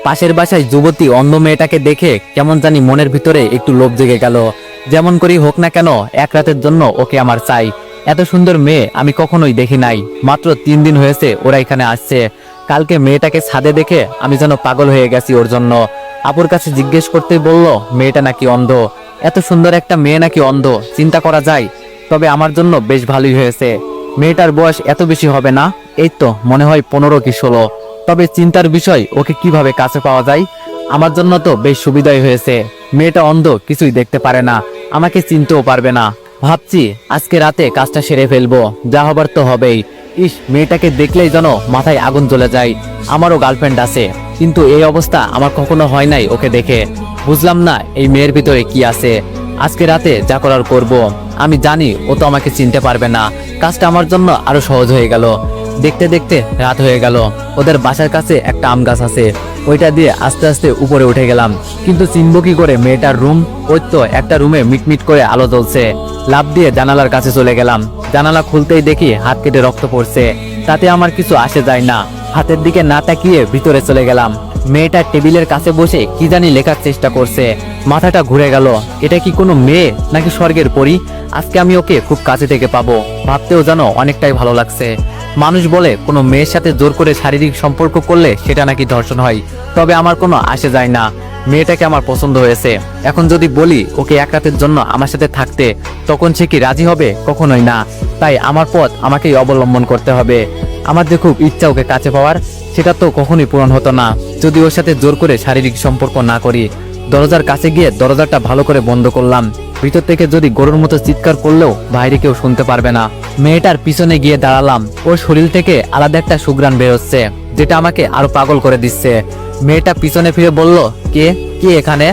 পাশের বাসায় যুবতী অন্ধ মেয়েটাকে দেখে কেমন জানি মনের ভিতরে একটু লোভ জেগে গেল। যেমন করেই হোক না কেন এক রাতের জন্য ওকে আমার চাই। এত সুন্দর মেয়ে আমি কখনোই দেখি নাই। মাত্র 3 দিন হয়েছে ওরা এখানে আসছে। কালকে মেয়েটাকে ছাদে দেখে আমি যেন পাগল হয়ে গেছি ওর জন্য। আপুর কাছে জিজ্ঞেস করতেই বলল মেয়েটা নাকি অন্ধ। এত সুন্দর একটা মেয়ে নাকি অন্ধ, চিন্তা করা যায়। তবে আমার জন্য বেশ ভালোই হয়েছে। মেয়েটার বয়স এত বেশি হবে না, এই তো মনে হয় 15 কি 16। তবে চিন্তার বিষয় ওকে কিভাবে কাছে পাওয়া যায়। আমার জন্য তো বেশ সুবিধাই হয়েছে। মেয়েটা অন্ধ, কিছুই দেখতে পারে না, আমাকে চিনতেও পারবে না। ভাবছি আজকে রাতে কাজটা সেরে ফেলবো, যা হবার তো হবেই। ইস, মেয়েটাকে দেখলেই যেন মাথায় আগুন জ্বলে যায়। আমারও গার্লফ্রেন্ড আছে, কিন্তু এই অবস্থা আমার কখনো হয় নাই ওকে দেখে। বুঝলাম না এই মেয়ের ভিতরে কি আছে। আজকে রাতে যা করার করব। আমি জানি ও তো আমাকে চিনতে পারবে না। কাজটা আমার জন্য আরো সহজ হয়ে গেল। দেখতে দেখতে রাত হয়ে গেল। ওদের বাসার কাছে একটা আম গাছ আছে, ওইটা দিয়ে আস্তে আস্তে উপরে উঠে গেলাম। কিন্তু চিনব কি করে মেয়েটার রুম? ওই তো একটা রুমে মিটমিট করে আলো জ্বলছে। লাফ দিয়ে জানালার কাছে চলে গেলাম। জানালা খুলতেই দেখি হাত কেটে রক্ত পড়ছে। তাতে আমার কিছু আসে যায় না। হাতের দিকে না তাকিয়ে ভিতরে চলে গেলাম। মেয়েটা টেবিলের কাছে বসে কি জানি লেখার চেষ্টা করছে। মাথাটা ঘুরে গেল। এটা কি কোনো মেয়ে নাকি স্বর্গের পরী? আজকে আমি ওকে খুব কাছে থেকে পাবো, ভাবতেও যেন অনেকটাই ভালো লাগছে। মানুষ বলে কোনো মেয়ের সাথে জোর করে শারীরিক সম্পর্ক করলে সেটা নাকি ধর্ষণ হয়। তবে আমার কোনো আসে যায় না। মেয়েটাকে আমার পছন্দ হয়েছে। এখন যদি বলি ওকে এক রাতের জন্য আমার সাথে থাকতে, তখন সে কি রাজি হবে? কখনোই না। তাই আমার পথ আমাকেই অবলম্বন করতে হবে। আমার যে খুব ইচ্ছা ওকে কাছে পাওয়ার, সেটা তো কখনোই পূরণ হতো না যদি ওর সাথে জোর করে শারীরিক সম্পর্ক না করি। দরজার কাছে গিয়ে দরজাটা ভালো করে বন্ধ করলাম। ভিতর থেকে যদি গরুর মতো চিৎকার করলেও বাইরে কেউ শুনতে পারবে না। মেয়েটার পিছনে গিয়ে দাঁড়ালাম। ওর শরীর থেকে আলাদা একটা সুঘ্রাণ বেরোচ্ছে, যেটা আমাকে আরো পাগল করে দিচ্ছে। মেয়েটা পিছনে ফিরে বলল, কে কে এখানে?